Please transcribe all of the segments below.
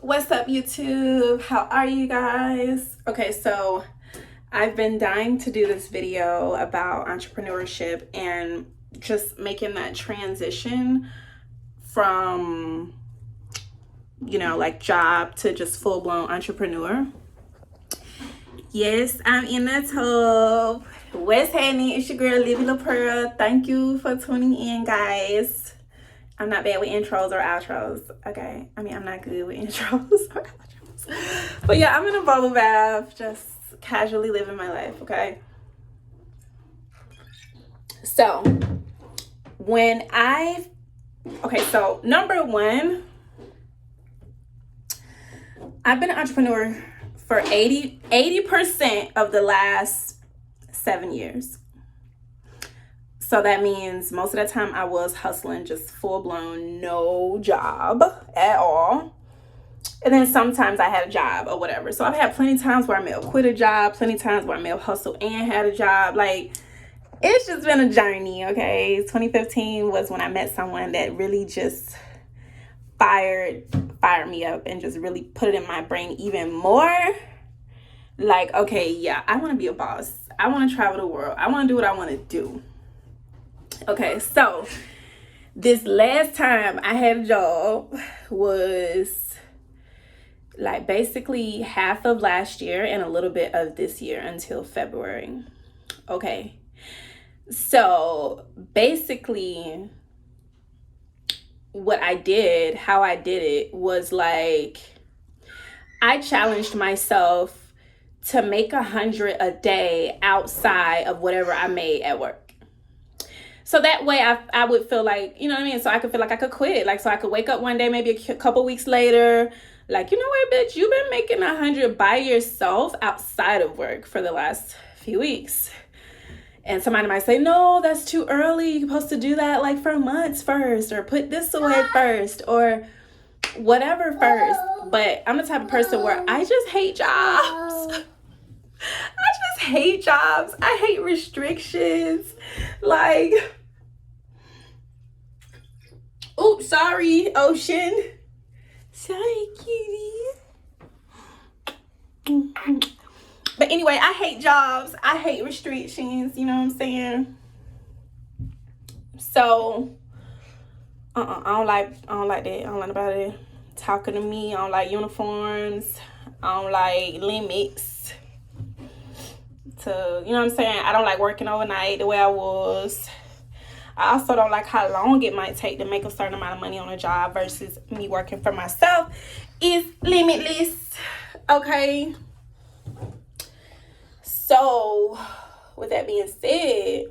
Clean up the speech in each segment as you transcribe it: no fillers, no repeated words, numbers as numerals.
What's up, YouTube? How are you guys? Okay, so I've been dying to do this video about entrepreneurship and just making that transition from, like job to just full-blown entrepreneur. Yes, I'm in the tub. What's happening? It's your girl, Livy LaPearl. Thank you for tuning in, guys. I'm not bad with intros or outros, okay? I mean, I'm not good with intros or outros. But yeah, I'm in a bubble bath, just casually living my life, okay? So, so number one, I've been an entrepreneur for 80% of the last 7 years. So that means most of the time I was hustling, just full-blown, no job at all. And then sometimes I had a job or whatever. So I've had plenty of times where I may have quit a job, plenty of times where I may have hustled and had a job. Like, it's just been a journey, okay? 2015 was when I met someone that really just fired me up and just really put it in my brain even more. Like, okay, yeah, I want to be a boss. I want to travel the world. I want to do what I want to do. Okay, so this last time I had a job was like basically half of last year and a little bit of this year until February. Okay, so basically how I did it was like I challenged myself to make 100 a day outside of whatever I made at work. So that way I would feel like, you know what I mean? So I could feel like I could quit. Like, so I could wake up one day, maybe a couple weeks later, like, you know what, bitch, you've been making 100 by yourself outside of work for the last few weeks. And somebody might say, no, that's too early. You're supposed to do that like for months first, or put this away first, or whatever first. But I'm the type of person where I just hate jobs. I just hate jobs. I hate restrictions. Like, oops, sorry, Ocean. Sorry, cutie. But anyway, I hate jobs. I hate restrictions. You know what I'm saying? So, I don't like that. I don't like nobody talking to me. I don't like uniforms. I don't like limits. You know what I'm saying? I don't like working overnight the way I was. I also don't like how long it might take to make a certain amount of money on a job versus me working for myself. It's limitless. Okay. So, with that being said,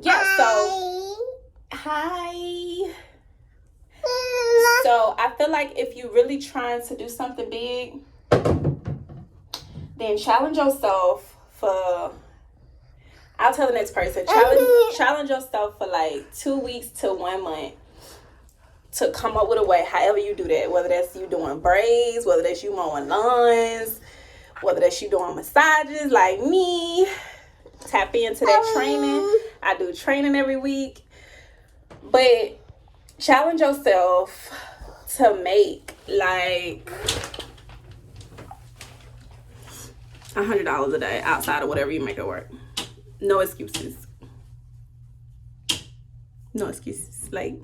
yeah, so, hi. So, I feel like if you're really trying to do something big, then challenge yourself for, I'll tell the next person, challenge yourself for like 2 weeks to 1 month to come up with a way, however you do that, whether that's you doing braids, whether that's you mowing lawns, whether that's you doing massages like me. Tap into that training. I do training every week. But challenge yourself to make like $100 a day outside of whatever you make it work. No excuses. No excuses. Like,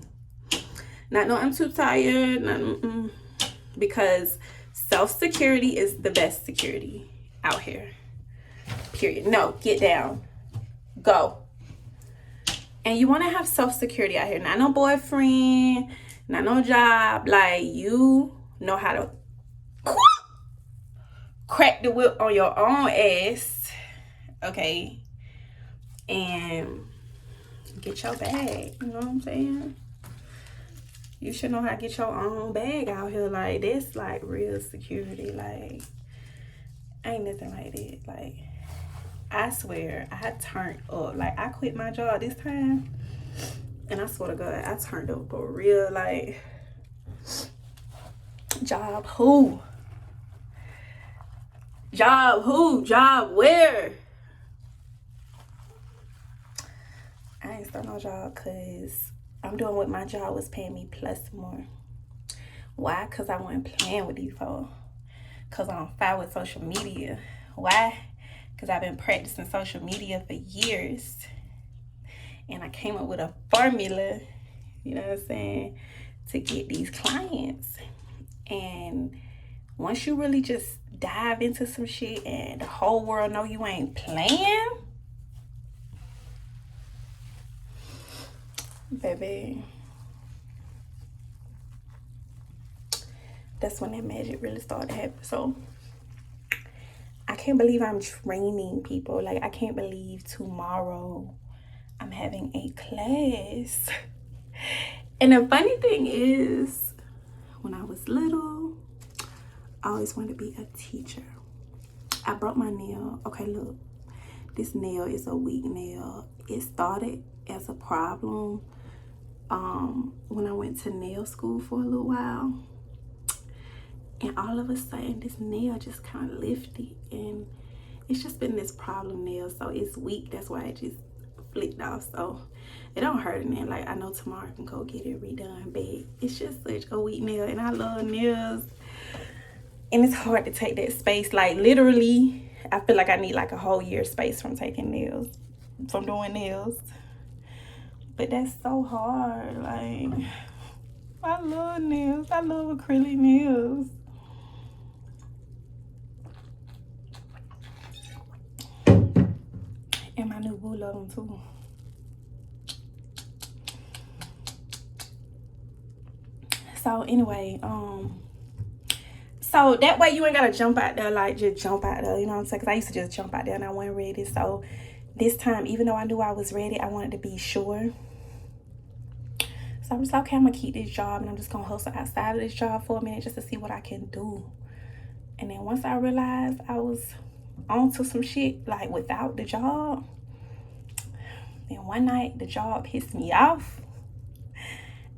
not no, I'm too tired. Because self-security is the best security out here. Period. No, get down. Go. And you want to have self-security out here. Not no boyfriend, not no job. Like, you know how to crack the whip on your own ass, okay, and get your bag. You know what I'm saying? You should know how to get your own bag out here. Like, that's like real security. Like, ain't nothing like that. Like, I swear, I turned up. Like, I quit my job this time, and I swear to God, I turned up for real. Like, job who? Job who? Job where? I ain't start no job because I'm doing what my job was paying me plus more. Why? Because I wasn't playing with these folks. Because I'm on fire with social media. Why? Because I've been practicing social media for years. And I came up with a formula, you know what I'm saying, to get these clients. And once you really just dive into some shit and the whole world know you ain't playing, baby, that's when that magic really started to happen. So I can't believe I'm training people. Like, I can't believe tomorrow I'm having a class. And the funny thing is, when I was little, I always wanted to be a teacher. I broke my nail. Okay, look, this nail is a weak nail. It started as a problem when I went to nail school for a little while. And all of a sudden, this nail just kind of lifted. And it's just been this problem nail. So it's weak. That's why it just flicked off. So it don't hurt and then, like, I know tomorrow I can go get it redone. But it's just such a weak nail. And I love nails. And it's hard to take that space. Like, literally, I feel like I need like a whole year space from taking nails. From doing nails. But that's so hard. Like, I love nails. I love acrylic nails. And my new boo love them too. So anyway, so that way you ain't gotta jump out there, like just jump out there, you know what I'm saying? Because I used to just jump out there and I wasn't ready. So this time, even though I knew I was ready, I wanted to be sure. So I was like, okay, I'm gonna keep this job and I'm just gonna hustle outside of this job for a minute just to see what I can do. And then once I realized I was onto some shit, like without the job, then one night the job pissed me off.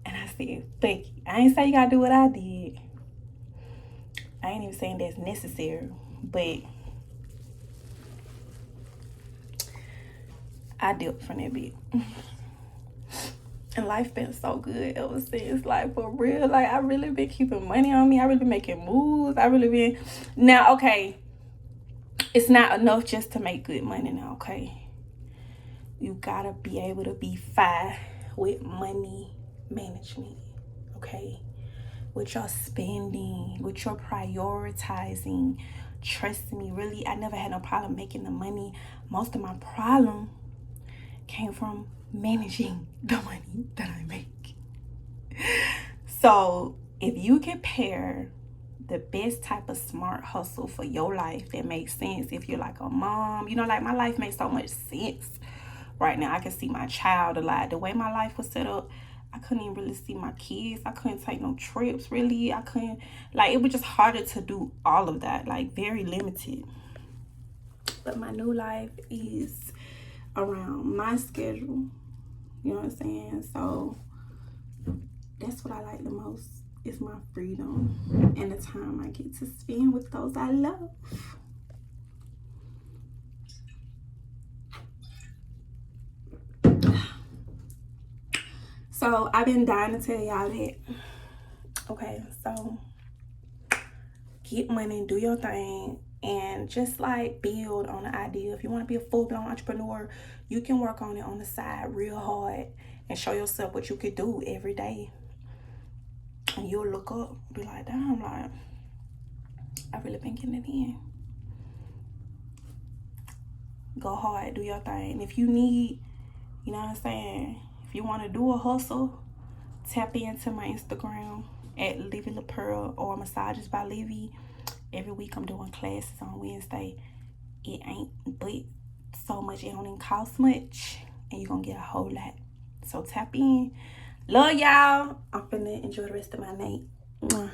And I said, fuck it. I ain't say you gotta do what I did. I ain't even saying that's necessary, but I dipped from that bit. And life been so good ever since, like, for real. Like, I really been keeping money on me. I really been making moves. I really been... Now, okay, it's not enough just to make good money now, okay? You gotta be able to be fine with money management, okay? With your spending, with your prioritizing. Trust me, really, I never had no problem making the money. Most of my problem came from managing the money that I make. So if you can pair the best type of smart hustle for your life that makes sense, if you're like a mom, you know, like my life makes so much sense right now. I can see my child a lot. The way my life was set up, I couldn't even really see my kids. I couldn't take no trips, really. I couldn't, like, it was just harder to do all of that, like very limited. But my new life is around my schedule, you know what I'm saying? So that's what I like the most, is my freedom and the time I get to spend with those I love. So I've been dying to tell y'all that. Okay, so get money, do your thing, and just like build on the idea. If you want to be a full-blown entrepreneur, you can work on it on the side real hard and show yourself what you could do every day. And you'll look up, be like, damn, like, I really been getting it in. Go hard, do your thing. If you need, you know what I'm saying, if you want to do a hustle, tap into my Instagram at Livy LaPearl or Massages by Livy. Every week I'm doing classes on Wednesday. It ain't but so much. It don't even cost much. And you're going to get a whole lot. So tap in. Love y'all. I'm finna enjoy the rest of my night. Mwah.